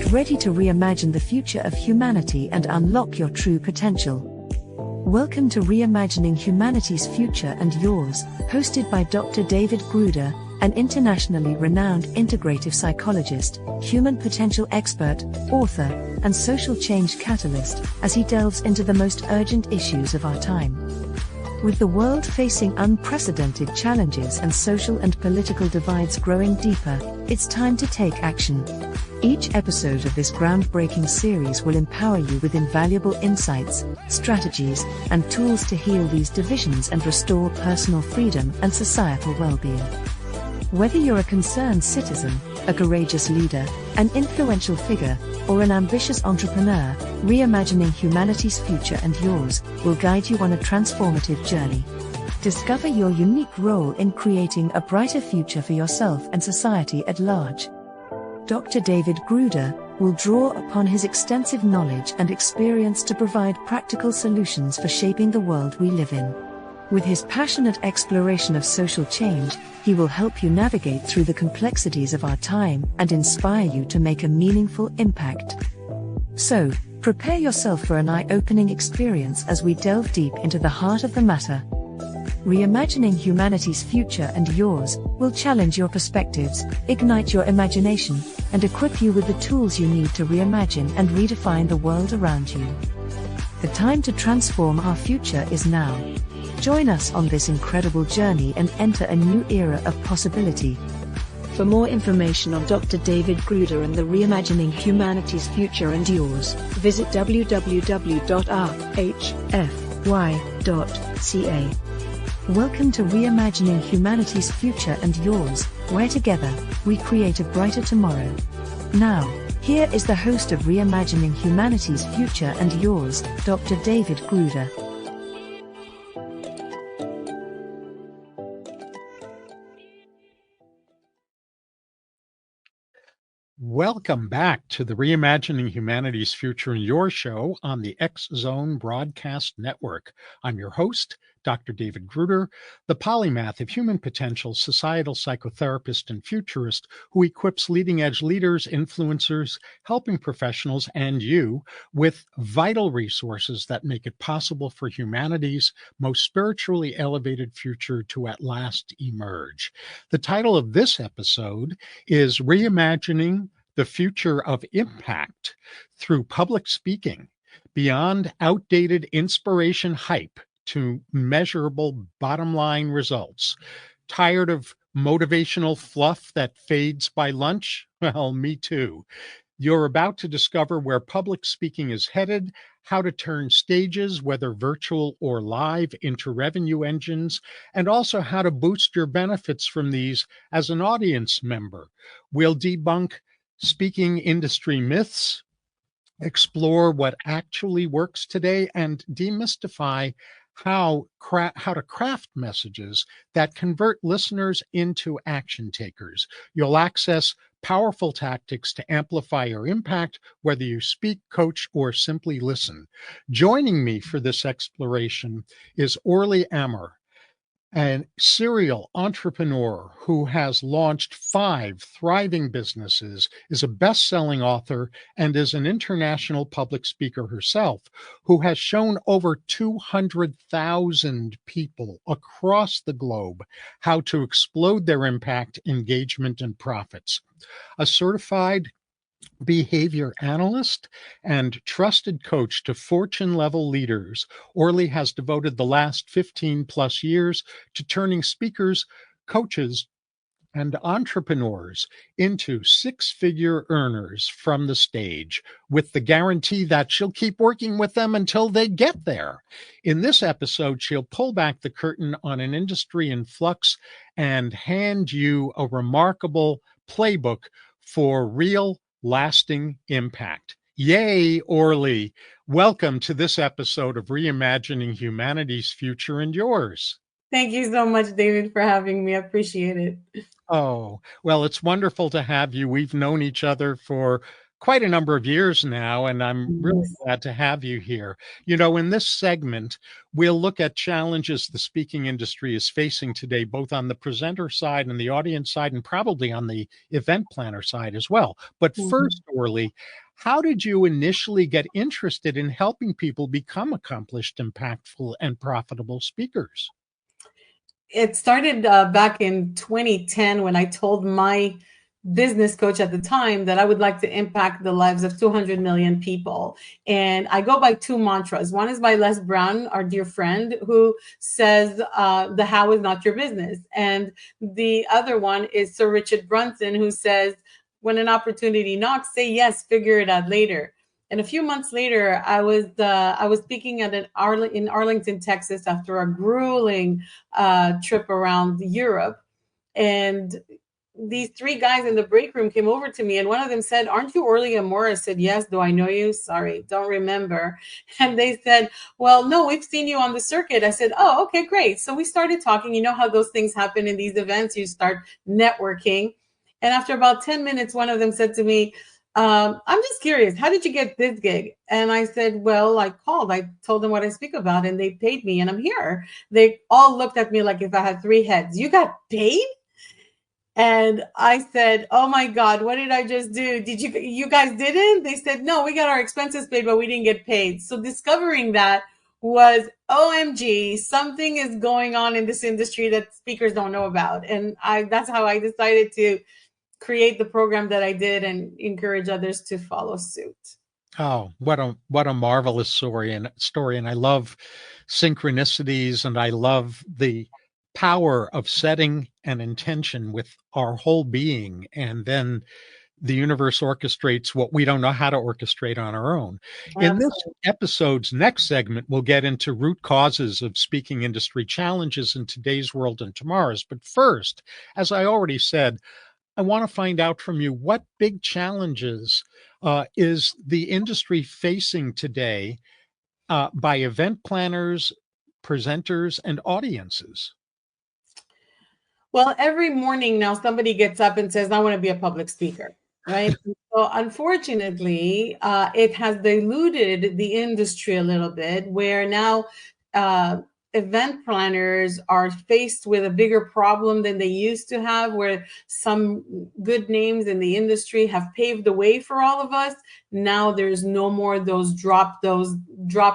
Get ready to reimagine the future of humanity and unlock your true potential. Welcome to Reimagining Humanity's Future and Yours, hosted by Dr. David Gruder, an internationally renowned integrative psychologist, human potential expert, author, and social change catalyst, as he delves into the most urgent issues of our time. With the world facing unprecedented challenges and social and political divides growing deeper, it's time to take action. Each episode of this groundbreaking series will empower you with invaluable insights, strategies, and tools to heal these divisions and restore personal freedom and societal well-being. Whether you're a concerned citizen, a courageous leader, an influential figure, or an ambitious entrepreneur, Reimagining Humanity's Future and Yours will guide you on a transformative journey. Discover your unique role in creating a brighter future for yourself and society at large. Dr. David Gruder will draw upon his extensive knowledge and experience to provide practical solutions for shaping the world we live in. With his passionate exploration of social change, he will help you navigate through the complexities of our time and inspire you to make a meaningful impact. So, prepare yourself for an eye-opening experience as we delve deep into the heart of the matter. Reimagining Humanity's Future and Yours will challenge your perspectives, ignite your imagination, and equip you with the tools you need to reimagine and redefine the world around you. The time to transform our future is now. Join us on this incredible journey and enter a new era of possibility. For more information on Dr. David Gruder and the Reimagining Humanity's Future and Yours, visit www.rhfy.ca. Welcome to Reimagining Humanity's Future and Yours, where together, we create a brighter tomorrow. Now, here is the host of Reimagining Humanity's Future and Yours, Dr. David Gruder. Welcome back to the Reimagining Humanity's Future and Your show on the X Zone Broadcast Network. I'm your host, Dr. David Gruder, the polymath of human potential, societal psychotherapist, and futurist who equips leading-edge leaders, influencers, helping professionals, and you with vital resources that make it possible for humanity's most spiritually elevated future to at last emerge. The title of this episode is Reimagining the Future of Impact Through Public Speaking, Beyond Outdated Inspiration Hype to Measurable Bottom-Line Results. Tired of motivational fluff that fades by lunch? Well, me too. You're about to discover where public speaking is headed, how to turn stages, whether virtual or live, into revenue engines, and also how to boost your benefits from these as an audience member. We'll debunk speaking industry myths, explore what actually works today, and demystify how to craft messages that convert listeners into action takers. You'll access powerful tactics to amplify your impact, whether you speak, coach, or simply listen. Joining me for this exploration is Orly Amor, a serial entrepreneur who has launched 5 thriving businesses, is a best-selling author, and is an international public speaker herself, who has shown over 200,000 people across the globe how to explode their impact, engagement, and profits. A certified behavior analyst and trusted coach to Fortune-level leaders, Orly has devoted the last 15 plus years to turning speakers, coaches, and entrepreneurs into 6-figure earners from the stage, with the guarantee that she'll keep working with them until they get there. In this episode, she'll pull back the curtain on an industry in flux and hand you a remarkable playbook for real lasting impact. Yay, Orly. Welcome to this episode of Reimagining Humanity's Future and Yours. Thank you so much, David, for having me. I appreciate it. Oh, well, it's wonderful to have you. We've known each other for quite a number of years now, and I'm really Yes. glad to have you here. You know, in this segment, we'll look at challenges the speaking industry is facing today, both on the presenter side and the audience side, and probably on the event planner side as well. But Mhm. first, Orly, how did you initially get interested in helping people become accomplished, impactful, and profitable speakers? It started back in 2010 when I told my business coach at the time that I would like to impact the lives of 200 million people. And I go by two mantras. One is by Les Brown, our dear friend, who says, the how is not your business. And the other one is Sir Richard Brunson, who says, when an opportunity knocks, say yes, figure it out later. And a few months later, I was speaking at in Arlington, Texas, after a grueling trip around Europe. And these three guys in the break room came over to me, and one of them said, "Aren't you Orly Amor?" I said, "Yes." "Do I know you?" "Sorry, don't remember." And they said, "Well, no, we've seen you on the circuit." I said, "Oh, okay, great." So we started talking. You know how those things happen in these events, you start networking. And after about 10 minutes, one of them said to me, "I'm just curious, how did you get this gig?" And I said, "Well, I called, I told them what I speak about, and they paid me, and I'm here." They all looked at me like if I had three heads. "You got paid?" And I said, "Oh my God, what did I just do? Did you guys didn't?" They said, "No, we got our expenses paid, but we didn't get paid." So discovering that was OMG, something is going on in this industry that speakers don't know about. And that's how I decided to create the program that I did and encourage others to follow suit. Oh, what a marvelous story, and I love synchronicities, and I love the power of setting an intention with our whole being, and then the universe orchestrates what we don't know how to orchestrate on our own. In this Absolutely. episode's next segment, we'll get into root causes of speaking industry challenges in today's world and tomorrow's. But first, as I already said, I want to find out from you what big challenges is the industry facing today by event planners, presenters, and audiences. Well, every morning now somebody gets up and says, "I want to be a public speaker," right? So unfortunately, it has diluted the industry a little bit, where now uh, event planners are faced with a bigger problem than they used to have, where some good names in the industry have paved the way for all of us. Now there's no more those drop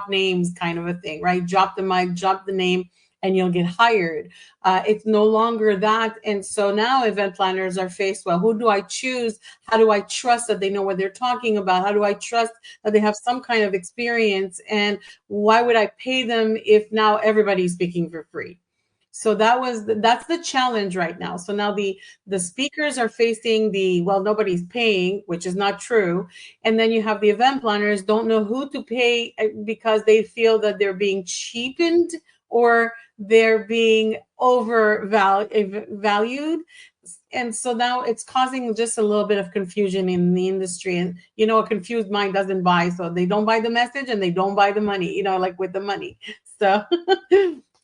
names kind of a thing, right? Drop the mic, drop the name, and you'll get hired. It's no longer that. And so now event planners are faced, well, who do I choose? How do I trust that they know what they're talking about? How do I trust that they have some kind of experience? And why would I pay them if now everybody's speaking for free? So that's the challenge right now. So now the speakers are facing the, well, nobody's paying, which is not true. And then you have the event planners don't know who to pay because they feel that they're being cheapened or they're being overvalued. And so now it's causing just a little bit of confusion in the industry. And, a confused mind doesn't buy. So they don't buy the message and they don't buy the money, like with the money. So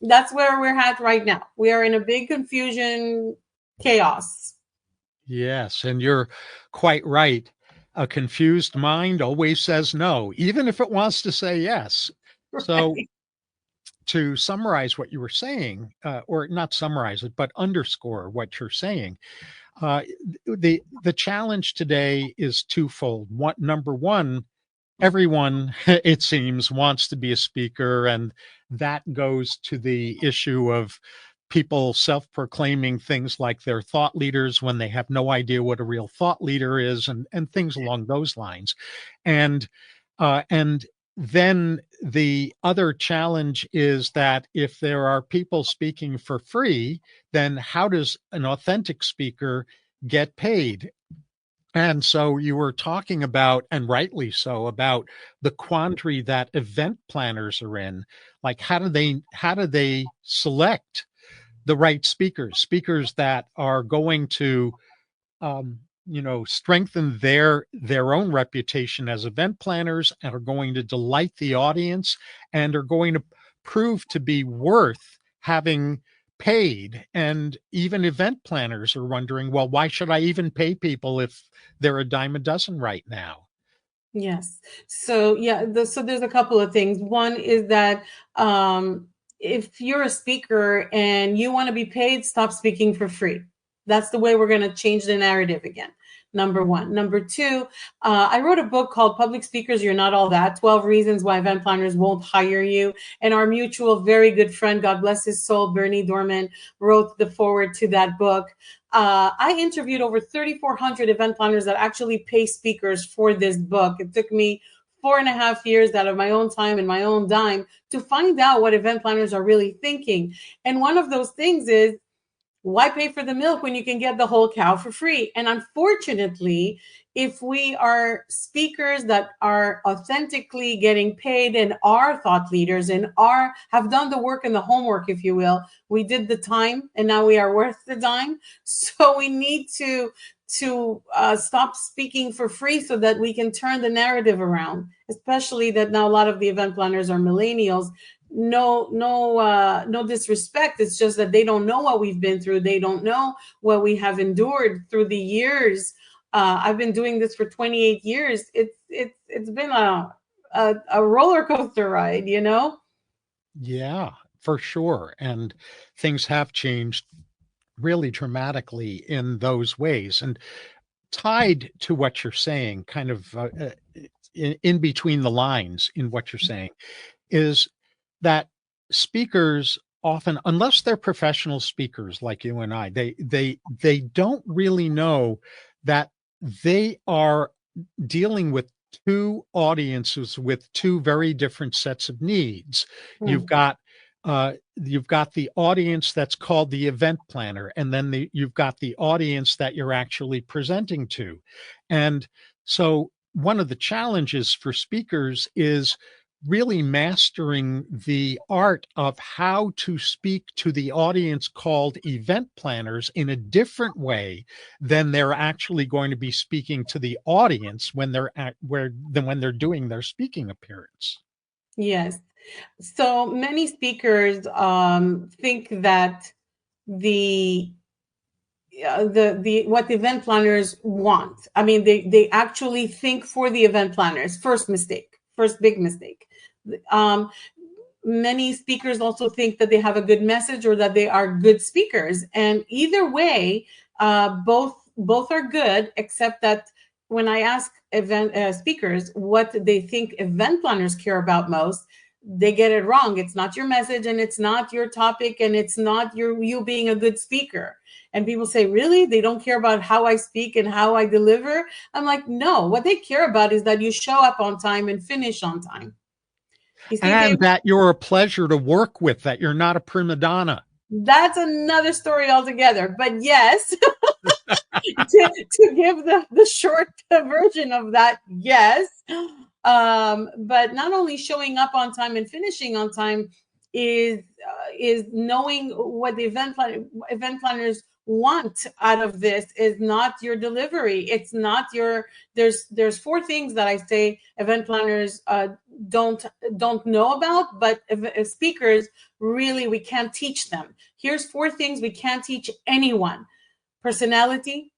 that's where we're at right now. We are in a big confusion, chaos. Yes, and you're quite right. A confused mind always says no, even if it wants to say yes. So, Right. to summarize what you were saying, or not summarize it, but underscore what you're saying, uh, the challenge today is twofold. What number one, everyone it seems wants to be a speaker, and that goes to the issue of people self-proclaiming things like they're thought leaders when they have no idea what a real thought leader is, and things along those lines. And then the other challenge is that if there are people speaking for free, then how does an authentic speaker get paid? And so you were talking about, and rightly so, about the quandary that event planners are in. Like, how do they select the right speakers that are going to, strengthen their own reputation as event planners, and are going to delight the audience, and are going to prove to be worth having paid. And even event planners are wondering, well, why should I even pay people if they're a dime a dozen right now? Yes. So yeah, so there's a couple of things. One is that if you're a speaker and you want to be paid, stop speaking for free. That's the way we're going to change the narrative again. Number one. Number two, I wrote a book called Public Speakers, You're Not All That, 12 Reasons Why Event Planners Won't Hire You. And our mutual, very good friend, God bless his soul, Bernie Dorman, wrote the forward to that book. I interviewed over 3,400 event planners that actually pay speakers for this book. It took me 4.5 years out of my own time and my own dime to find out what event planners are really thinking. And one of those things is, why pay for the milk when you can get the whole cow for free? And unfortunately, if we are speakers that are authentically getting paid and are thought leaders and have done the work and the homework, if you will, we did the time and now we are worth the dime. So we need to stop speaking for free so that we can turn the narrative around, especially that now a lot of the event planners are millennials. No disrespect. It's just that they don't know what we've been through. They don't know what we have endured through the years. I've been doing this for 28 years. It's been a roller coaster ride, you know? Yeah, for sure. And things have changed really dramatically in those ways. And tied to what you're saying, kind of in between the lines in what you're saying, is that speakers often, unless they're professional speakers like you and I, they don't really know that they are dealing with two audiences with two very different sets of needs. You've got the audience that's called the event planner, and then you've got the audience that you're actually presenting to. And so one of the challenges for speakers is really mastering the art of how to speak to the audience called event planners in a different way than they're actually going to be speaking to the audience when they're when they're doing their speaking appearance. Yes. So many speakers think that the what the event planners want. I mean, they actually think for the event planners. First big mistake. Um, Many speakers also think that they have a good message or that they are good speakers, and either way, both are good, except that when I ask event speakers what they think event planners care about most, they get it wrong. It's not your message, and it's not your topic, and it's not you being a good speaker. And people say, really? They don't care about how I speak and how I deliver? I'm like, no, what they care about is that you show up on time and finish on time. You see, And that you're a pleasure to work with, that you're not a prima donna. that's another story altogether. But yes, to give the short version of that, yes. But not only showing up on time and finishing on time is knowing what the event planners want out of this is not your delivery. It's not your. There's four things that I say event planners don't know about, but if speakers really, we can't teach them. Here's four things we can't teach anyone: personality,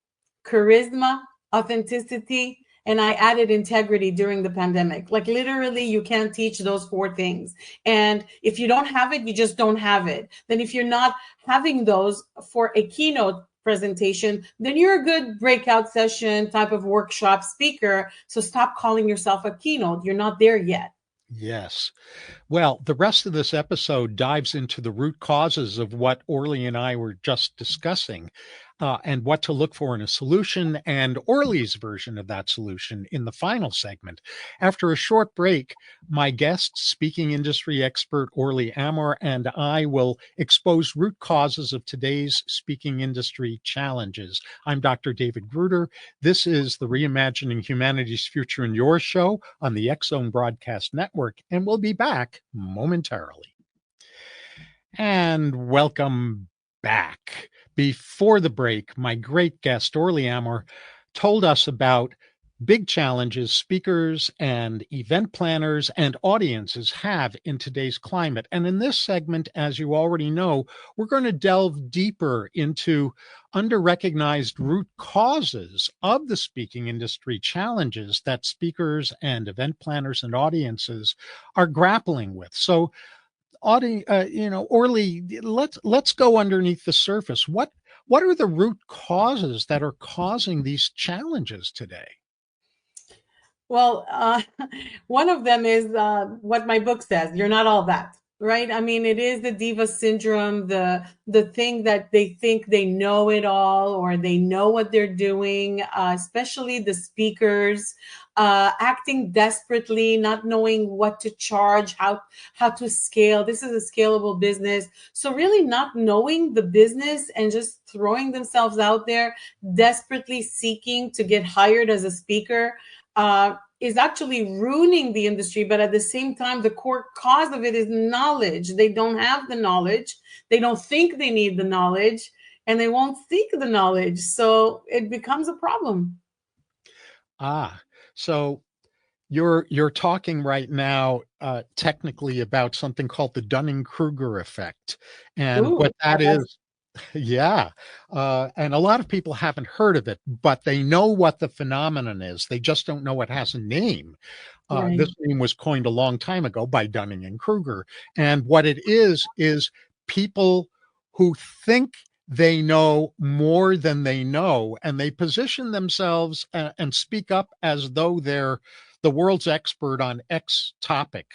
charisma, authenticity, and I added integrity during the pandemic. Like literally, you can't teach those four things. And if you don't have it, you just don't have it. Then if you're not having those for a keynote presentation, then you're a good breakout session type of workshop speaker. So stop calling yourself a keynote. You're not there yet. Yes. Well, the rest of this episode dives into the root causes of what Orly and I were just discussing, and what to look for in a solution, and Orly's version of that solution in the final segment. After a short break, my guest, speaking industry expert Orly Amor, and I will expose root causes of today's speaking industry challenges. I'm Dr. David Gruder. This is the Reimagining Humanity's Future in Your show on the X Zone Broadcast Network, and we'll be back momentarily. And welcome back. Before the break, my great guest, Orly Amor, told us about big challenges speakers and event planners and audiences have in today's climate. And in this segment, as you already know, we're going to delve deeper into under-recognized root causes of the speaking industry challenges that speakers and event planners and audiences are grappling with. So, Orly, let's go underneath the surface. What are the root causes that are causing these challenges today? Well, one of them is what my book says. You're not all that, right? I mean, it is the diva syndrome, the thing that they think they know it all or they know what they're doing, especially the speakers, acting desperately, not knowing what to charge, how to scale. This is a scalable business. So really not knowing the business and just throwing themselves out there, desperately seeking to get hired as a speaker. Is actually ruining the industry, but at the same time, the core cause of it is knowledge. They don't have the knowledge. They don't think they need the knowledge, and they won't seek the knowledge. So it becomes a problem. So you're talking right now technically about something called the Dunning-Kruger effect, and Ooh, what that is. Yeah. And a lot of people haven't heard of it, but they know what the phenomenon is. They just don't know it has a name. right. This name was coined a long time ago by Dunning and Kruger. And what it is people who think they know more than they know, and they position themselves and speak up as though they're the world's expert on X topic.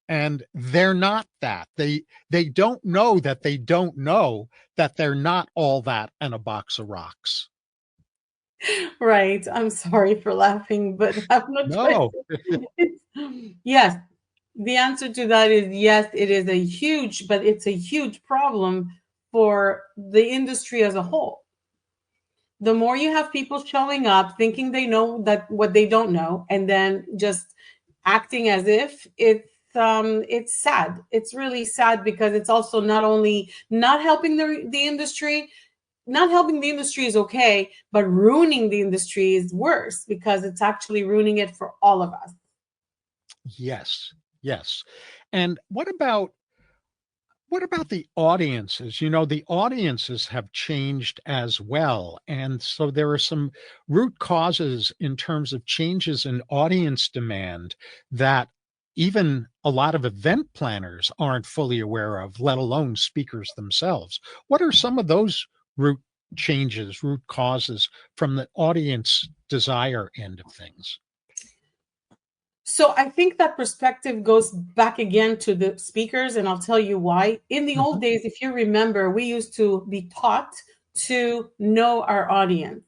And they're not that. They don't know that they don't know that they're not all that and a box of rocks. Right. I'm sorry for laughing, but I have no No. choice. Yes. The answer to that is yes, it is a huge, but it's a huge problem for the industry as a whole. The more you have people showing up thinking they know that what they don't know, and then just acting as if it's sad. It's really sad because it's also not only not helping the industry. Not helping the industry is okay, but ruining the industry is worse because it's actually ruining it for all of us. Yes. Yes. And what about the audiences? The audiences have changed as well. And so there are some root causes in terms of changes in audience demand that even a lot of event planners aren't fully aware of, let alone speakers themselves. What are some of those root changes, root causes from the audience desire end of things? So I think that perspective goes back again to the speakers, and I'll tell you why. In the old Mhm. days, if you remember, we used to be taught to know our audience,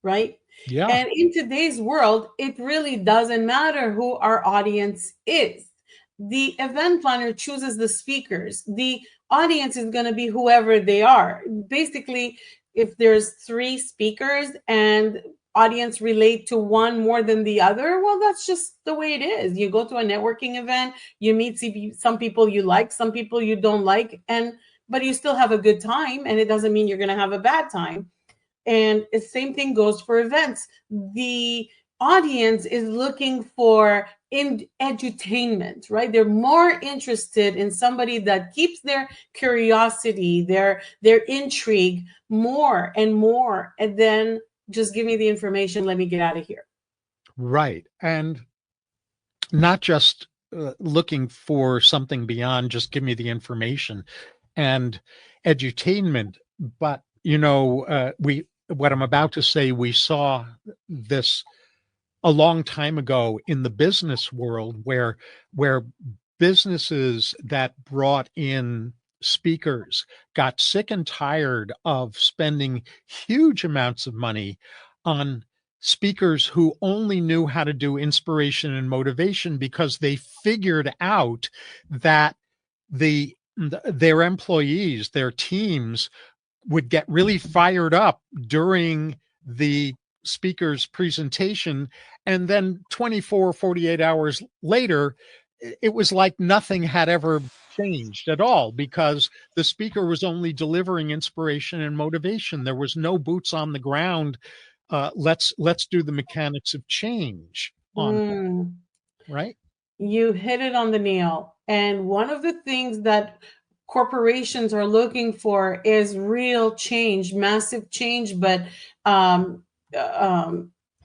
right? Yeah. And in today's world, it really doesn't matter who our audience is. The event planner chooses the speakers. The audience is going to be whoever they are. Basically, if there's three speakers and audience relate to one more than the other, well, that's just the way it is. You go to a networking event, you meet some people you like, some people you don't like, but you still have a good time, and it doesn't mean you're going to have a bad time. And the same thing goes for events. The audience is looking for edutainment, right? They're more interested in somebody that keeps their curiosity, their intrigue more and more, and then just give me the information, let me get out of here. Right. And not just looking for something beyond just give me the information and edutainment, but what I'm about to say, we saw this a long time ago in the business world where businesses that brought in speakers got sick and tired of spending huge amounts of money on speakers who only knew how to do inspiration and motivation because they figured out that their employees, their teams would get really fired up during the speaker's presentation, and then 24, 48 hours later it was like nothing had ever changed at all because the speaker was only delivering inspiration and motivation. There was no boots on the ground let's do the mechanics of change on, right? You hit it on the nail. And one of the things that corporations are looking for is real change, massive change, but um,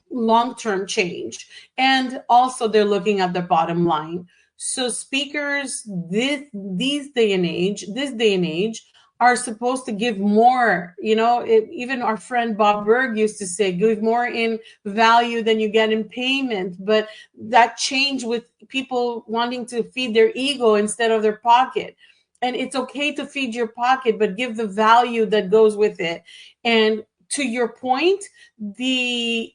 long-term change. And also they're looking at the bottom line. So speakers this day and age are supposed to give more. Even our friend Bob Berg used to say, give more in value than you get in payment. But that changed with people wanting to feed their ego instead of their pocket. And it's okay to feed your pocket, but give the value that goes with it. And to your point, the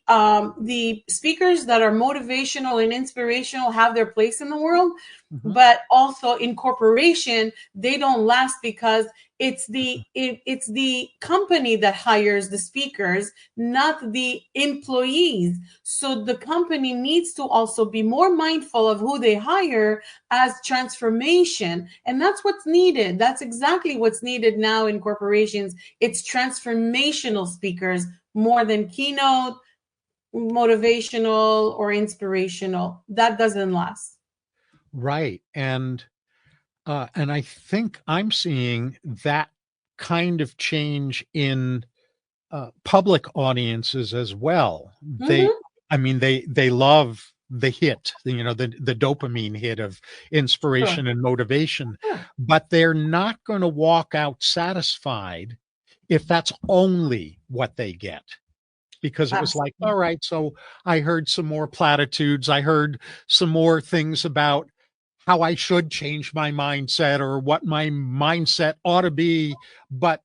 speakers that are motivational and inspirational have their place in the world, but also in corporation, they don't last because it's the company that hires the speakers, not the employees. So the company needs to also be more mindful of who they hire as transformation. And that's what's needed. That's exactly what's needed now in corporations. It's transformational speakers more than keynote, motivational, or inspirational. That doesn't last. Right. And I think I'm seeing that kind of change in public audiences as well. I mean, they love the hit, the dopamine hit of inspiration and motivation, but they're not going to walk out satisfied if that's only what they get. Because it was like, all right, so I heard some more platitudes. I heard some more things about how I should change my mindset or what my mindset ought to be, but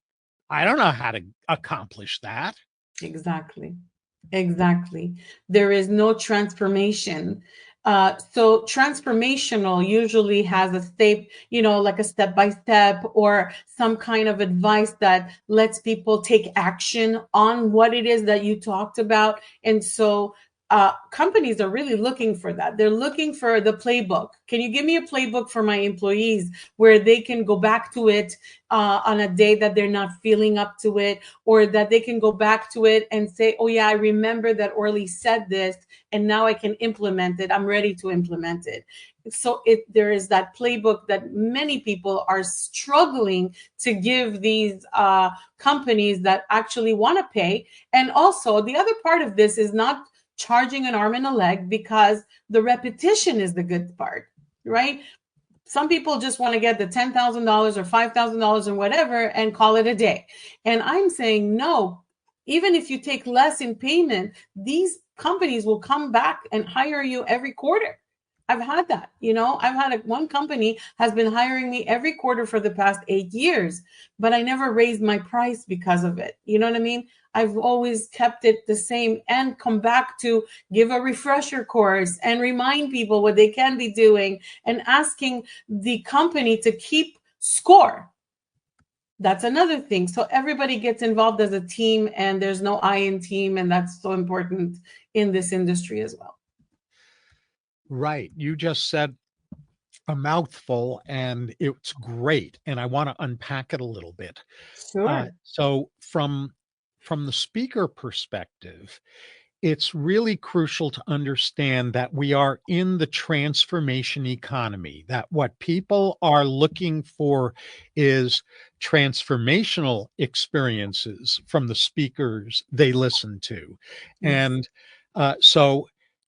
I don't know how to accomplish that. Exactly. There is no transformation. So transformational usually has a step, like a step by step or some kind of advice that lets people take action on what it is that you talked about. And so companies are really looking for that. They're looking for the playbook. Can you give me a playbook for my employees where they can go back to it on a day that they're not feeling up to it, or that they can go back to it and say, oh yeah, I remember that Orly said this and now I can implement it. I'm ready to implement it. So there is that playbook that many people are struggling to give these companies that actually want to pay. And also the other part of this is not charging an arm and a leg, because the repetition is the good part, right? Some people just want to get the $10,000 or $5,000 or whatever and call it a day. And I'm saying, no, even if you take less in payment, these companies will come back and hire you every quarter. I've had that, I've had one company has been hiring me every quarter for the past 8 years, but I never raised my price because of it. You know what I mean? I've always kept it the same and come back to give a refresher course and remind people what they can be doing and asking the company to keep score. That's another thing. So everybody gets involved as a team and there's no I in team. And that's so important in this industry as well. Right. You just said a mouthful and it's great. And I want to unpack it a little bit. Sure. So from the speaker perspective, it's really crucial to understand that we are in the transformation economy, that what people are looking for is transformational experiences from the speakers they listen to. Yes. And so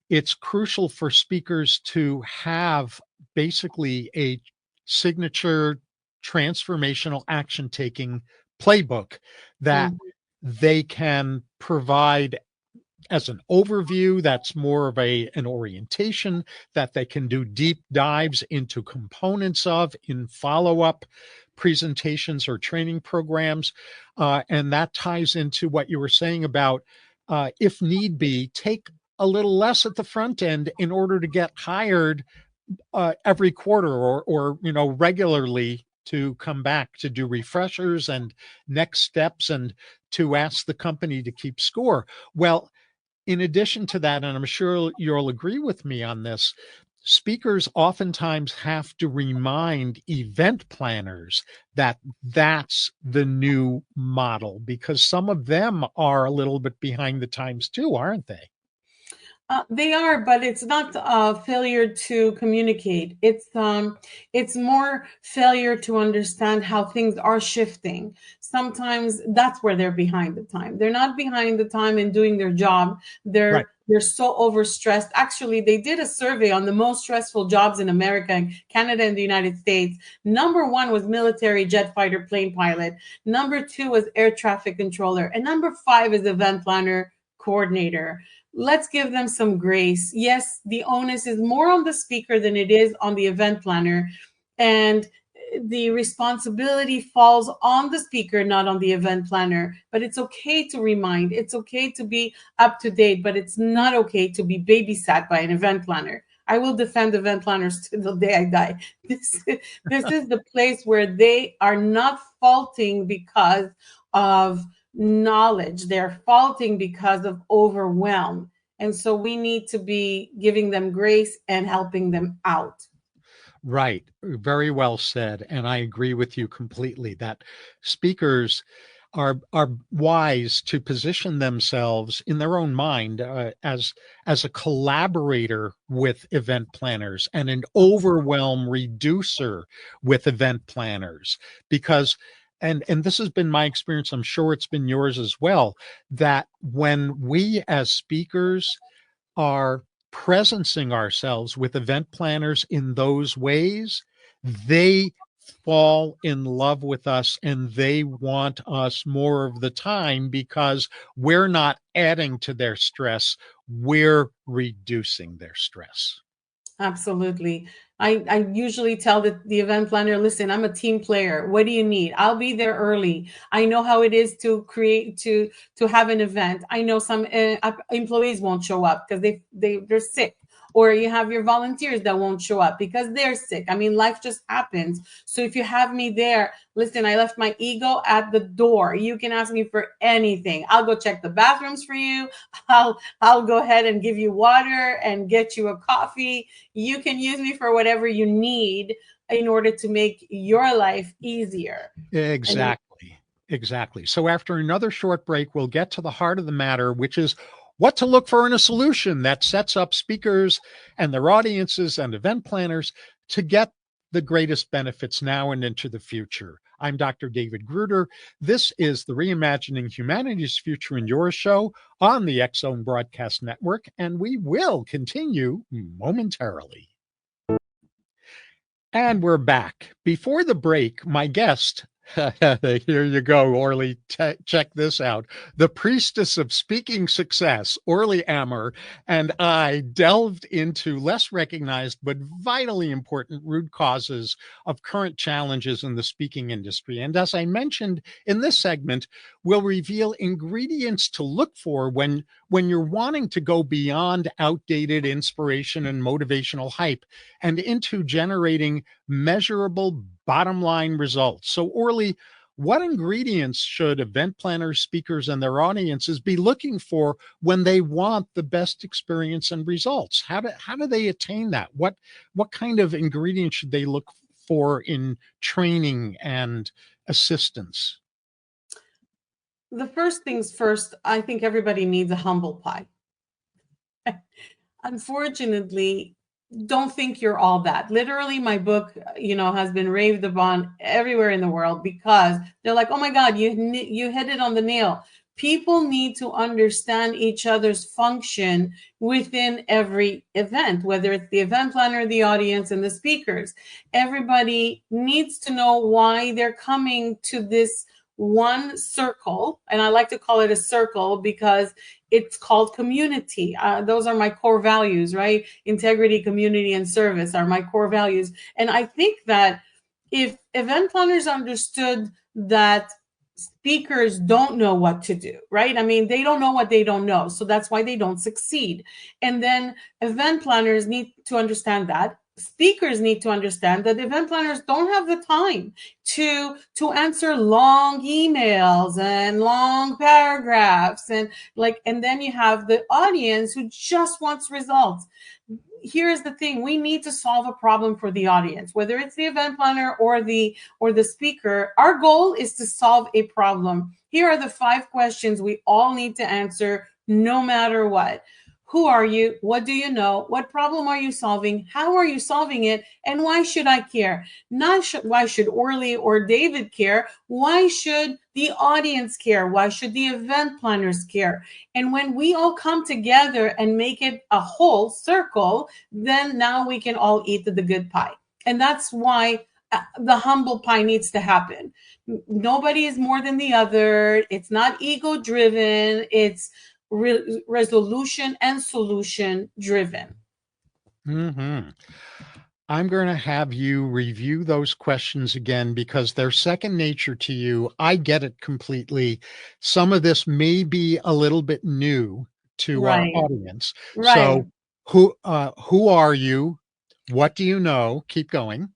it's crucial for speakers to have basically a signature transformational action taking playbook that they can provide as an overview. That's more of an orientation that they can do deep dives into components of in follow-up presentations or training programs. And that ties into what you were saying about, if need be, take a little less at the front end in order to get hired every quarter or regularly, to come back to do refreshers and next steps and to ask the company to keep score. Well, in addition to that, and I'm sure you'll agree with me on this, speakers oftentimes have to remind event planners that that's the new model, because some of them are a little bit behind the times too, aren't they? They are, but it's not failure to communicate. It's more failure to understand how things are shifting. Sometimes that's where they're behind the time. They're not behind the time in doing their job. Right. They're so overstressed. Actually, they did a survey on the most stressful jobs in America, Canada, and the United States. Number one was military jet fighter plane pilot. Number two was air traffic controller, and number five is event planner coordinator. Let's give them some grace. Yes, the onus is more on the speaker than it is on the event planner. And the responsibility falls on the speaker, not on the event planner. But it's okay to remind, it's okay to be up to date, but it's not okay to be babysat by an event planner. I will defend event planners to the day I die. This is the place where they are not faulting because of knowledge. They're faulting because of overwhelm. And so we need to be giving them grace and helping them out. Right. Very well said. And I agree with you completely that speakers are wise to position themselves in their own mind as a collaborator with event planners and an overwhelm reducer with event planners, because and this has been my experience, I'm sure it's been yours as well, that when we as speakers are presencing ourselves with event planners in those ways, they fall in love with us and they want us more of the time because we're not adding to their stress, we're reducing their stress. Absolutely. I usually tell the event planner, listen, I'm a team player. What do you need? I'll be there early. I know how it is to create, to have an event. I know some employees won't show up because they're sick. Or you have your volunteers that won't show up because they're sick. I mean, life just happens. So if you have me there, listen, I left my ego at the door. You can ask me for anything. I'll go check the bathrooms for you. I'll go ahead and give you water and get you a coffee. You can use me for whatever you need in order to make your life easier. Exactly. So after another short break, we'll get to the heart of the matter, which is what to look for in a solution that sets up speakers and their audiences and event planners to get the greatest benefits now and into the future. I'm Dr. David Gruder. This is the Reimagining Humanity's Future in Your show on the X Zone Broadcast Network, and we will continue momentarily. And we're back. Before the break, my guest, here you go, Orly, check this out. The priestess of speaking success, Orly Amor, and I delved into less recognized but vitally important root causes of current challenges in the speaking industry. And as I mentioned in this segment, we'll reveal ingredients to look for when you're wanting to go beyond outdated inspiration and motivational hype and into generating measurable bottom line results. So, Orly, what ingredients should event planners, speakers, and their audiences be looking for when they want the best experience and results? How do they attain that? What kind of ingredients should they look for in training and assistance? The first things first, I think everybody needs a humble pie. Unfortunately, don't think you're all that. Literally, my book, has been raved upon everywhere in the world because they're like, oh my God, you hit it on the nail. People need to understand each other's function within every event, whether it's the event planner, the audience, and the speakers. Everybody needs to know why they're coming to this one circle, and I like to call it a circle because it's called community. Those are my core values, right? Integrity, community, and service are my core values. And I think that if event planners understood that speakers don't know what to do, right? I mean, they don't know what they don't know. So that's why they don't succeed. And then event planners need to understand that. Speakers need to understand that event planners don't have the time to answer long emails and long paragraphs and then you have the audience who just wants results. here's the thing, we need to solve a problem for the audience, whether it's the event planner or the speaker. Our goal is to solve a problem. Here are the 5 questions we all need to answer no matter what. Who are you? What do you know? What problem are you solving? How are you solving it? And why should I care? Not why should Orly or David care? Why should the audience care? Why should the event planners care? And when we all come together and make it a whole circle, then now we can all eat the good pie. And that's why the humble pie needs to happen. Nobody is more than the other. It's not ego driven. It's resolution and solution driven. Mm-hmm. I'm going to have you review those questions again because they're second nature to you. I get it completely. Some of this may be a little bit new to our audience. Right. So who are you? What do you know? Keep going.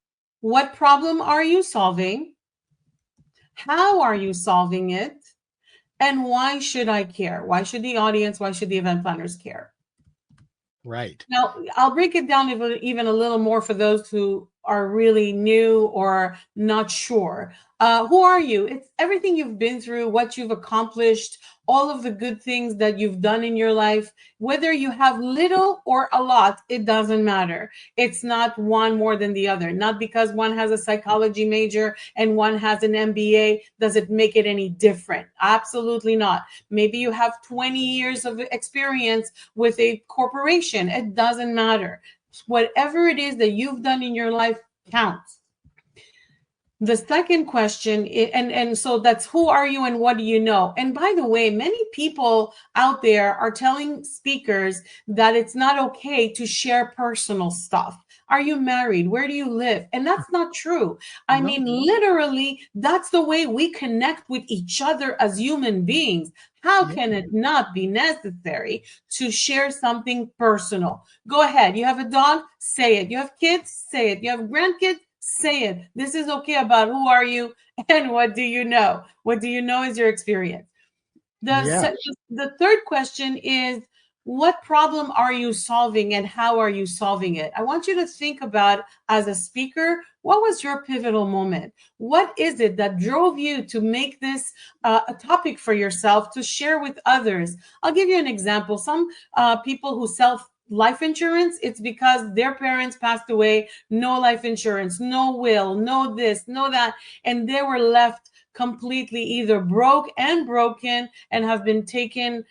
What problem are you solving? How are you solving it? And why should I care? Why should the audience, why should the event planners care? Right. Now, I'll break it down even a little more for those who are really new or not sure. Who are you? It's everything you've been through, what you've accomplished, all of the good things that you've done in your life. Whether you have little or a lot, it doesn't matter. It's not one more than the other. Not because one has a psychology major and one has an MBA, does it make it any different? Absolutely not. Maybe you have 20 years of experience with a corporation. It doesn't matter. Whatever it is that you've done in your life counts. The second question, and so that's who are you and what do you know? And by the way, many people out there are telling speakers that it's not okay to share personal stuff. Are you married? Where do you live? And that's not true. I mean, literally, that's the way we connect with each other as human beings. How can it not be necessary to share something personal? Go ahead. You have a dog? Say it. You have kids? Say it. You have grandkids? Say it. This is okay about who are you and what do you know? What do you know is your experience. The third question is, what problem are you solving and how are you solving it? I want you to think about, as a speaker, what was your pivotal moment? What is it that drove you to make this a topic for yourself to share with others? I'll give you an example. Some people who sell life insurance, it's because their parents passed away, no life insurance, no will, no this, no that, and they were left completely either broke and broken and have been taken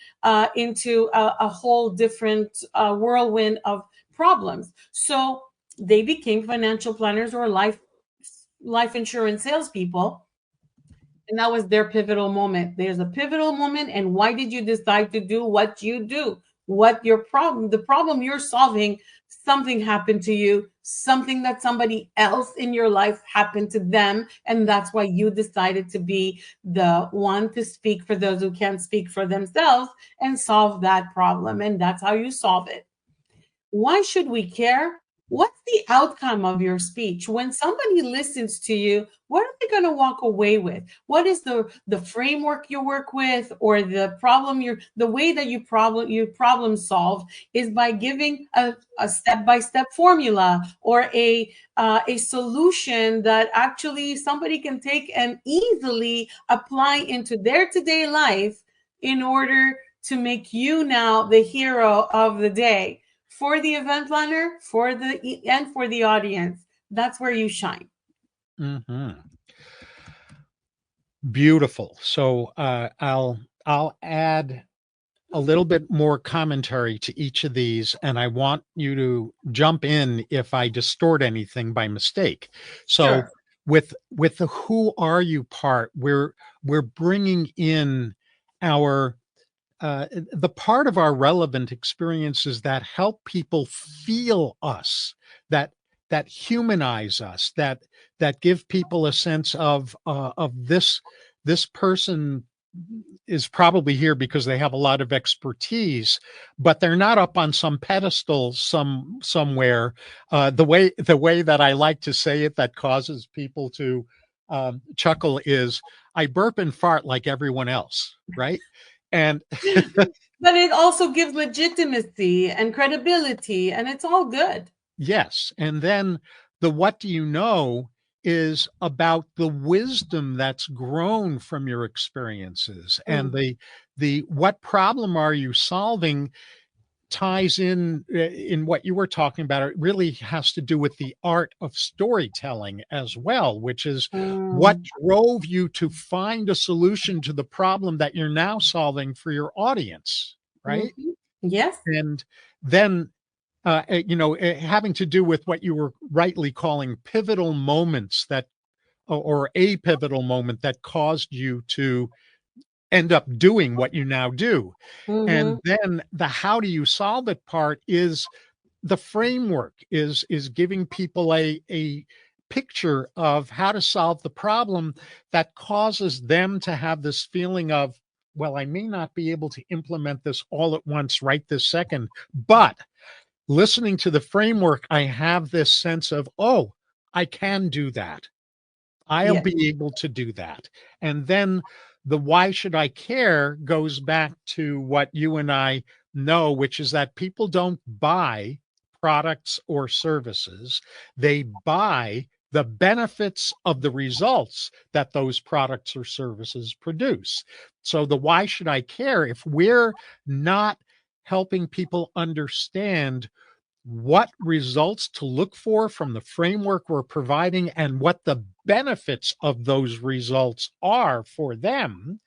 into a whole different whirlwind of problems. So they became financial planners or life insurance salespeople. And that was their pivotal moment. There's a pivotal moment. And why did you decide to do what you do? What your problem, the problem you're solving, something happened to you, something that somebody else in your life happened to them. And that's why you decided to be the one to speak for those who can't speak for themselves and solve that problem. And that's how you solve it. Why should we care? What's the outcome of your speech? When somebody listens to you, what are they going to walk away with? What is the framework you work with, or the problem the way that you problem solve is by giving a step-by-step formula or a solution that actually somebody can take and easily apply into their today life in order to make you now the hero of the day. For the event planner, and for the audience, that's where you shine. Mm-hmm. Beautiful. So I'll add a little bit more commentary to each of these, and I want you to jump in if I distort anything by mistake. So sure. with the who are you part, we're bringing in our the part of our relevant experiences that help people feel us, that humanize us, that give people a sense of this person is probably here because they have a lot of expertise, but they're not up on some pedestal somewhere. The way that I like to say it that causes people to chuckle is, I burp and fart like everyone else, right? And but it also gives legitimacy and credibility, and it's all good. yes. And then the what do you know is about the wisdom that's grown from your experiences. And the what problem are you solving ties in what you were talking about. It really has to do with the art of storytelling as well, which is what drove you to find a solution to the problem that you're now solving for your audience, right? Yes. And then having to do with what you were rightly calling pivotal moments that, or a pivotal moment that caused you to end up doing what you now do. And then the how do you solve it part is the framework is giving people a picture of how to solve the problem that causes them to have this feeling of, well, I may not be able to implement this all at once right this second, but listening to the framework, I have this sense of, oh, I can do that. I'll be able to do that. And then the why should I care goes back to what you and I know, which is that people don't buy products or services. They buy the benefits of the results that those products or services produce. So the why should I care, if we're not helping people understand what results to look for from the framework we're providing and what the benefits of those results are for them,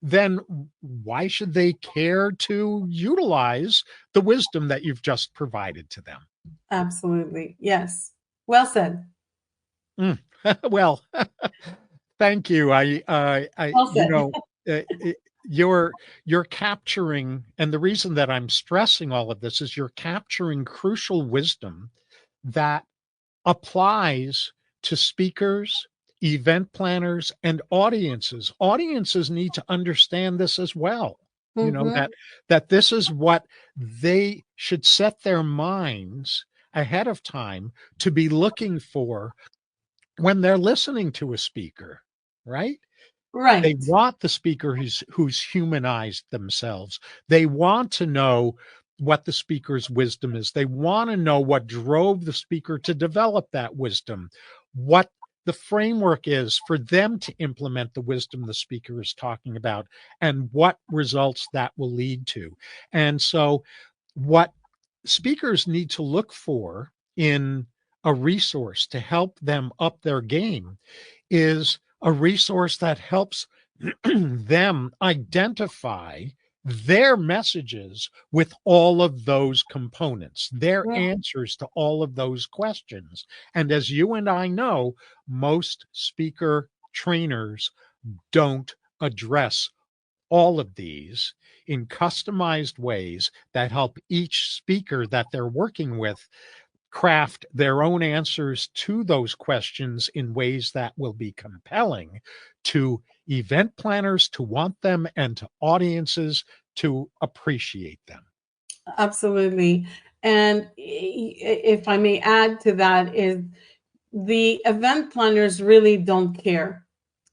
then why should they care to utilize the wisdom that you've just provided to them? Absolutely. Yes. Well said. Well, thank you. Well said. Uh, it- you're capturing, and the reason that I'm stressing all of this is you're capturing crucial wisdom that applies to speakers, event planners, and audiences. Audiences need to understand this as well. That this is what they should set their minds ahead of time to be looking for when they're listening to a speaker, right? They Right. want the speaker who's humanized themselves. They want to know what the speaker's wisdom is. They want to know what drove the speaker to develop that wisdom, what the framework is for them to implement the wisdom the speaker is talking about, and what results that will lead to. And so, what speakers need to look for in a resource to help them up their game is a resource that helps them identify their messages with all of those components, their answers to all of those questions. And as you and I know, most speaker trainers don't address all of these in customized ways that help each speaker that they're working with craft their own answers to those questions in ways that will be compelling to event planners to want them and to audiences to appreciate them. Absolutely. And if I may add to that, is the event planners really don't care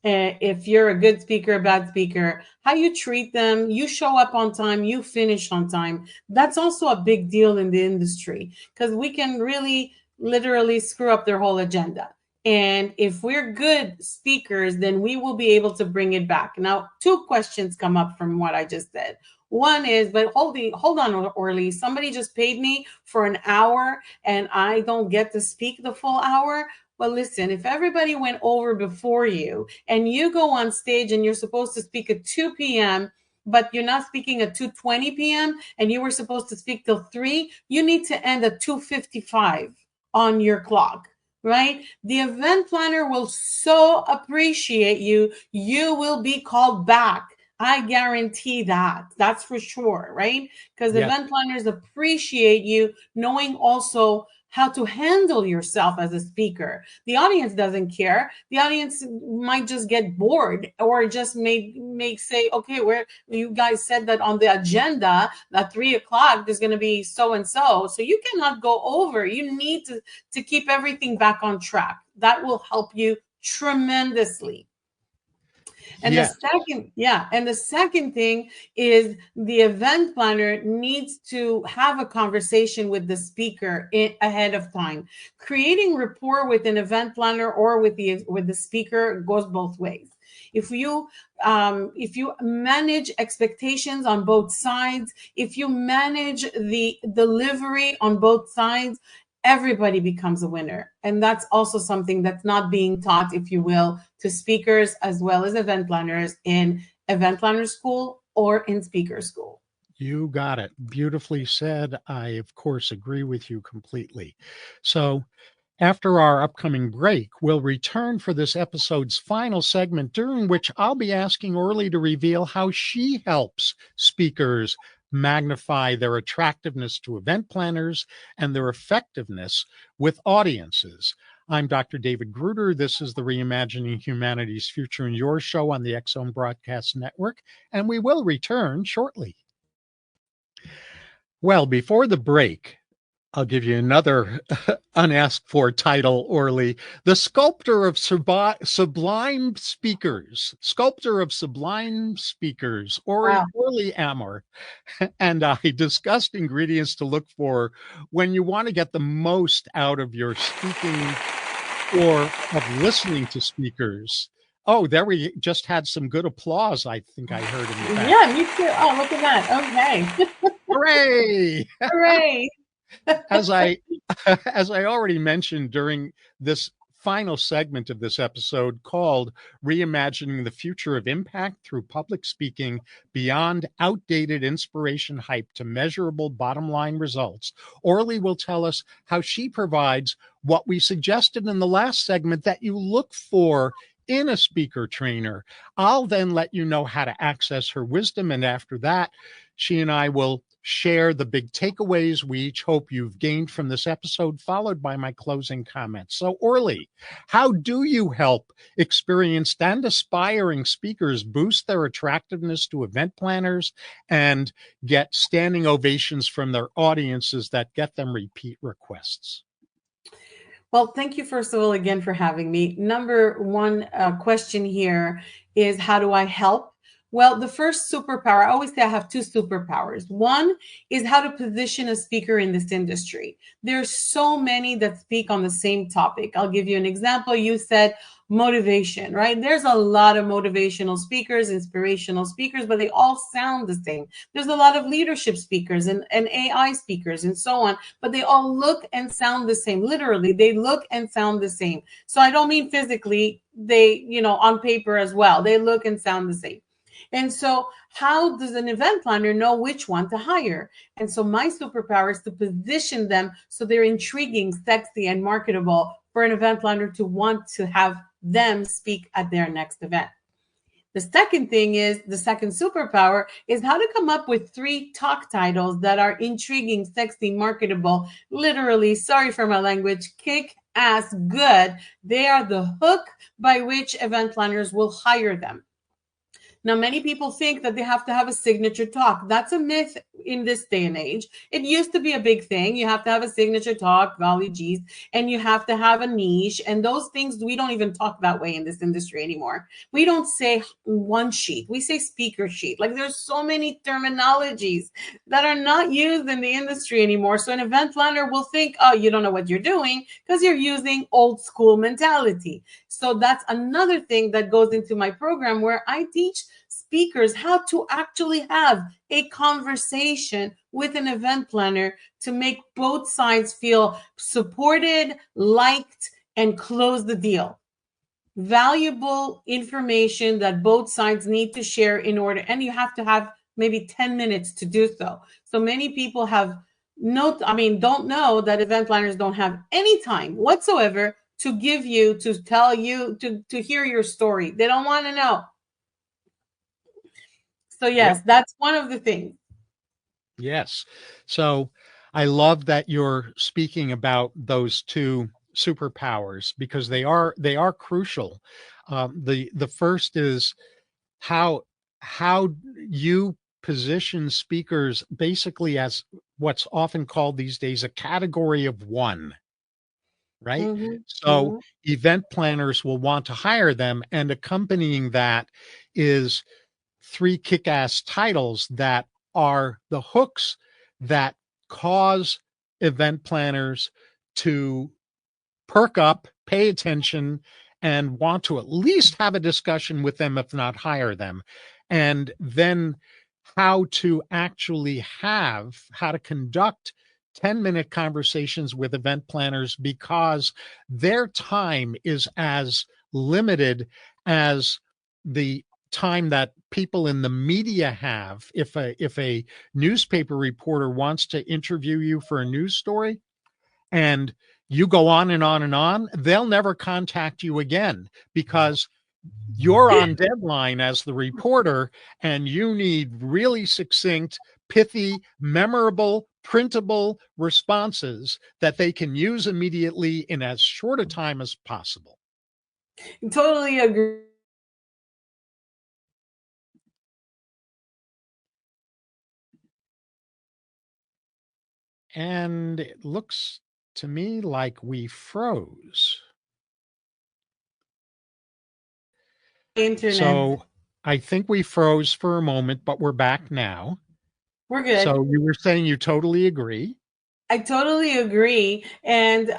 if you're a good speaker, a bad speaker, how you treat them, you show up on time, you finish on time. That's also a big deal in the industry because we can really literally screw up their whole agenda. And if we're good speakers, then we will be able to bring it back. Now, two questions come up from what I just said. One is, but hold on, Orly. Somebody just paid me for an hour and I don't get to speak the full hour. Well, listen, if everybody went over before you and you go on stage and you're supposed to speak at 2 p.m., but you're not speaking at 2:20 p.m. and you were supposed to speak till 3, you need to end at 2:55 on your clock, right? The event planner will so appreciate you. You will be called back. I guarantee that. That's for sure, right? Because Yes. event planners appreciate you knowing also how to handle yourself as a speaker. The audience doesn't care. The audience might just get bored or just may say, okay, where you guys said that on the agenda at 3:00 there's going to be so and so. So you cannot go over. You need to keep everything back on track. That will help you tremendously. And Yes. the second thing is the event planner needs to have a conversation with the speaker ahead of time. Creating rapport with an event planner or with the speaker goes both ways. If you manage expectations on both sides, if you manage the delivery on both sides, everybody becomes a winner. And that's also something that's not being taught, if you will, to speakers as well as event planners in event planner school or in speaker school. You got it. Beautifully said. I, of course, agree with you completely. So, after our upcoming break, we'll return for this episode's final segment, during which I'll be asking Orly to reveal how she helps speakers magnify their attractiveness to event planners and their effectiveness with audiences. I'm Dr. David Gruder. This is the Reimagining Humanity's Future in Your show on the X Zone Broadcast Network, and we will return shortly. Well, before the break, I'll give you another unasked for title, Orly. The sculptor of sublime speakers, Wow. Orly Amor, and I discussed ingredients to look for when you want to get the most out of your speaking or of listening to speakers. Oh, there we just had some good applause, I think I heard in the back. Yeah, me too. Oh, look at that. Okay. Hooray! Hooray. As I already mentioned during this final segment of this episode called Reimagining the Future of Impact Through Public Speaking Beyond Outdated Inspiration Hype to Measurable Bottom Line Results, Orly will tell us how she provides what we suggested in the last segment that you look for in a speaker trainer. I'll then let you know how to access her wisdom, and after that, she and I will share the big takeaways we each hope you've gained from this episode, followed by my closing comments. So, Orly, how do you help experienced and aspiring speakers boost their attractiveness to event planners and get standing ovations from their audiences that get them repeat requests? Well, thank you, first of all, again, for having me. Number one question here is, how do I help? Well, the first superpower, I always say I have two superpowers. One is how to position a speaker in this industry. There's so many that speak on the same topic. I'll give you an example. You said motivation, right? There's a lot of motivational speakers, inspirational speakers, but they all sound the same. There's a lot of leadership speakers and AI speakers and so on, but they all look and sound the same. Literally, they look and sound the same. So I don't mean physically, they, on paper as well, they look and sound the same. And so how does an event planner know which one to hire? And so my superpower is to position them so they're intriguing, sexy, and marketable for an event planner to want to have them speak at their next event. The second thing is, the second superpower is how to come up with 3 talk titles that are intriguing, sexy, marketable, literally, sorry for my language, kick ass good. They are the hook by which event planners will hire them. Now, many people think that they have to have a signature talk. That's a myth in this day and age. It used to be a big thing. You have to have a signature talk, golly geez, and you have to have a niche. And those things, we don't even talk that way in this industry anymore. We don't say one sheet. We say speaker sheet. Like, there's so many terminologies that are not used in the industry anymore. So an event planner will think, oh, you don't know what you're doing because you're using old school mentality. So that's another thing that goes into my program, where I teach speakers how to actually have a conversation with an event planner to make both sides feel supported, liked, and close the deal. Valuable information that both sides need to share in order, and you have to have maybe 10 minutes to do so. So many people don't know that event planners don't have any time whatsoever to give you, to tell you, to hear your story. They don't want to know. So yes, Yep. that's one of the things. Yes. So I love that you're speaking about those two superpowers, because they are crucial. The first is how you position speakers basically as what's often called these days a category of one. right? Mhm. So Mhm. event planners will want to hire them, and accompanying that is 3 kick-ass titles that are the hooks that cause event planners to perk up, pay attention, and want to at least have a discussion with them, if not hire them. And then how to how to conduct 10-minute conversations with event planners, because their time is as limited as the time that people in the media have. If a newspaper reporter wants to interview you for a news story, and you go on and on and on, they'll never contact you again, because you're on deadline as the reporter, and you need really succinct, pithy, memorable, printable responses that they can use immediately in as short a time as possible. Totally agree. And it looks to me like we froze. Internet. So I think we froze for a moment, but we're back now. We're good. So you were saying you totally agree. I totally agree. And the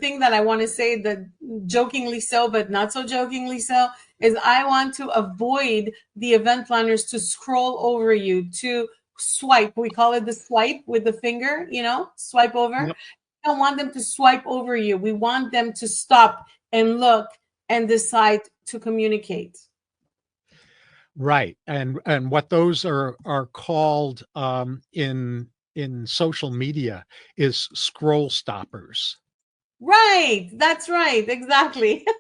thing that I want to say, that jokingly so, but not so jokingly so, is I want to avoid the event planners to scroll over you, to swipe. We call it the swipe with the finger, swipe over. Yep. We don't want them to swipe over you. We want them to stop and look and decide to communicate. Right. And what those are called in social media is scroll stoppers. Right. That's right. Exactly. I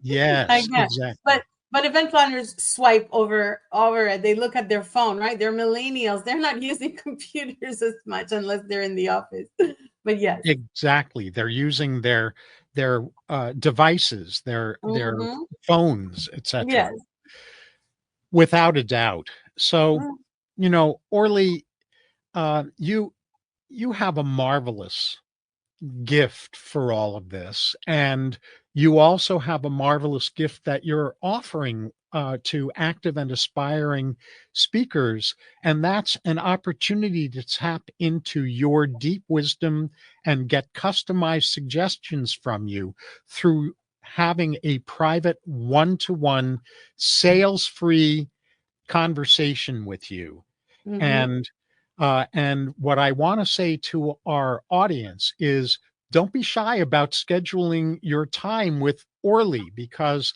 Yes, guess. exactly. But event planners swipe over it. They look at their phone, right? They're millennials. They're not using computers as much unless they're in the office. But yes. Exactly. They're using their devices, their Hmm. phones, etc. Yes. Without a doubt. So, Mm. Orly, you have a marvelous gift for all of this. And you also have a marvelous gift that you're offering to active and aspiring speakers. And that's an opportunity to tap into your deep wisdom and get customized suggestions from you through having a private one-to-one sales free conversation with you. Hmm. And what I want to say to our audience is, don't be shy about scheduling your time with Orly, because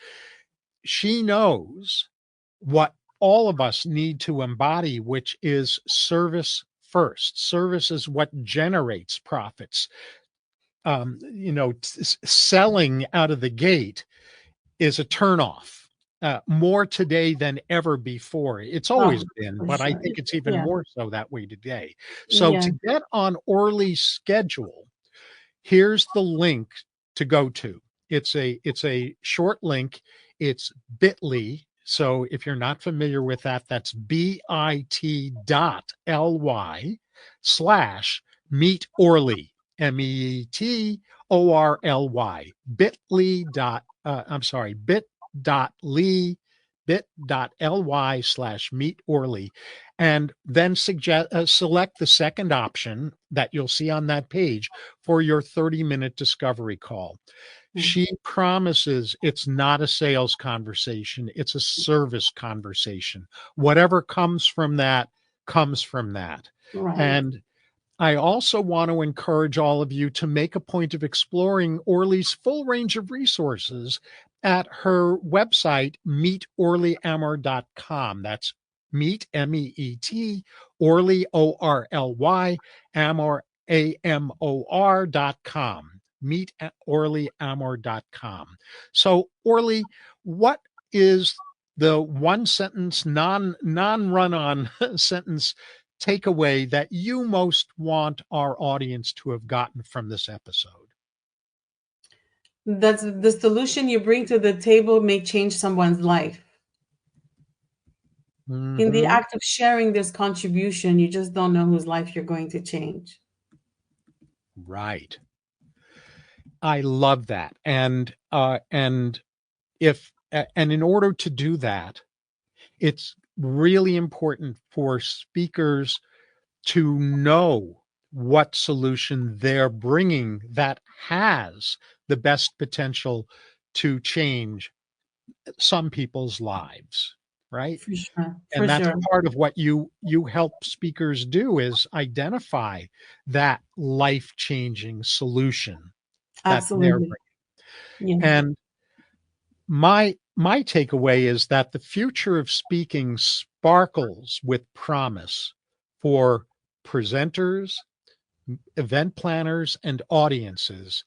she knows what all of us need to embody, which is service first. Service is what generates profits. Selling out of the gate is a turnoff, more today than ever before. It's Oh, always been, for but I sure. think it's even Yeah. more so that way today. So Yeah. to get on Orly's schedule, here's the link to go to. It's a short link. It's bit.ly. So if you're not familiar with that, that's bit.ly/meet Orly, MEETORLY, bit.ly I'm sorry, bit.ly/meet Orly, and then select the second option that you'll see on that page for your 30-minute discovery call. Mm. She promises it's not a sales conversation, it's a service conversation. Whatever comes from that comes from that. Right. And I also want to encourage all of you to make a point of exploring Orly's full range of resources at her website, meetorlyamor.com. That's meet, MEET, Orly, ORLY, Amor, AMOR.com. Meetorlyamor.com. So, Orly, what is the one sentence, non run on sentence takeaway that you most want our audience to have gotten from this episode? That's the solution you bring to the table may change someone's life. In the Hmm. act of sharing this contribution, you just don't know whose life you're going to change. Right. I love that. And in order to do that, it's really important for speakers to know what solution they're bringing that has the best potential to change some people's lives, right? For sure. For And that's sure. part of what you help speakers do, is identify that life-changing solution that they're Absolutely. bringing. Yeah. And my takeaway is that the future of speaking sparkles with promise for presenters, event planners, and audiences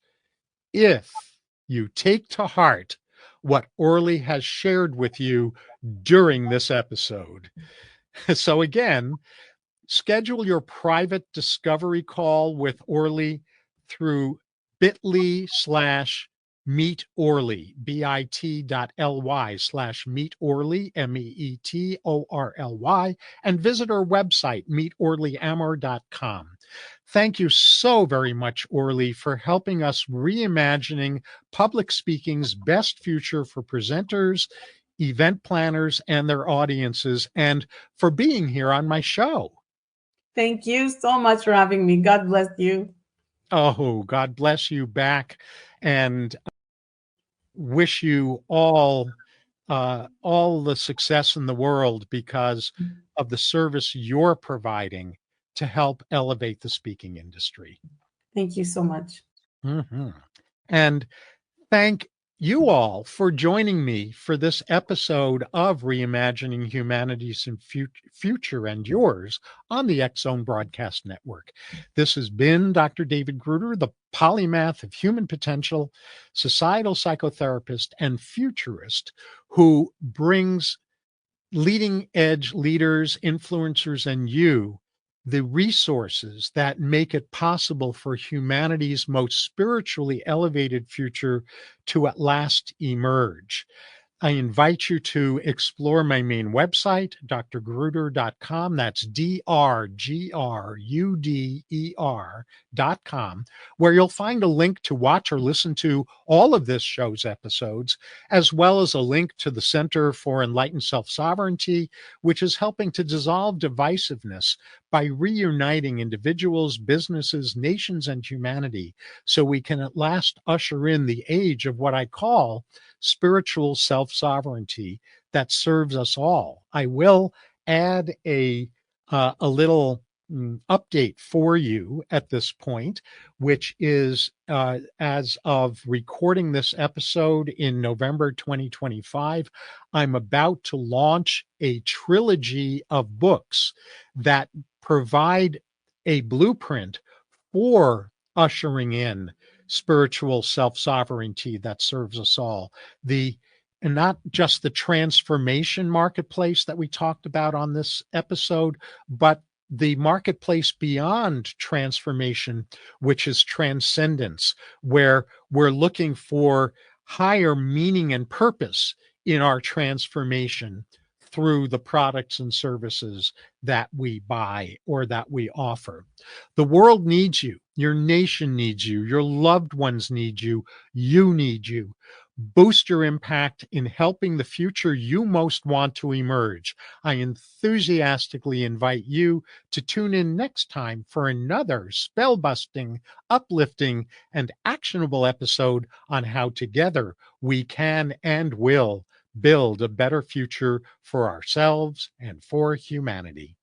if you take to heart what Orly has shared with you during this episode. So again, schedule your private discovery call with Orly through bit.ly/meet Orly, bit.ly/meet Orly, MEETORLY, and visit our website, meetorlyamor.com. Thank you so very much, Orly, for helping us reimagining public speaking's best future for presenters, event planners, and their audiences, and for being here on my show. Thank you so much for having me. God bless you. Oh, God bless you back, and wish you all the success in the world because of the service you're providing to help elevate the speaking industry. Thank you so much. Mm-hmm. And thank you all for joining me for this episode of Reimagining Humanity's Future and Yours on the X Zone Broadcast Network. This has been Dr. David Gruder, the polymath of human potential, societal psychotherapist, and futurist who brings leading edge leaders, influencers, and you the resources that make it possible for humanity's most spiritually elevated future to at last emerge. I invite you to explore my main website, drgruder.com. That's drgruder.com, where you'll find a link to watch or listen to all of this show's episodes, as well as a link to the Center for Enlightened Self-Sovereignty, which is helping to dissolve divisiveness by reuniting individuals, businesses, nations, and humanity, so we can at last usher in the age of what I call spiritual self-sovereignty that serves us all. I will add a little update for you at this point, which is as of recording this episode in November 2025, I'm about to launch a trilogy of books that provide a blueprint for ushering in spiritual self-sovereignty that serves us all. And not just the transformation marketplace that we talked about on this episode, but the marketplace beyond transformation, which is transcendence, where we're looking for higher meaning and purpose in our transformation through the products and services that we buy or that we offer. The world needs you. Your nation needs you. Your loved ones need you. You need you. Boost your impact in helping the future you most want to emerge. I enthusiastically invite you to tune in next time for another spellbusting, uplifting, and actionable episode on how together we can and will build a better future for ourselves and for humanity.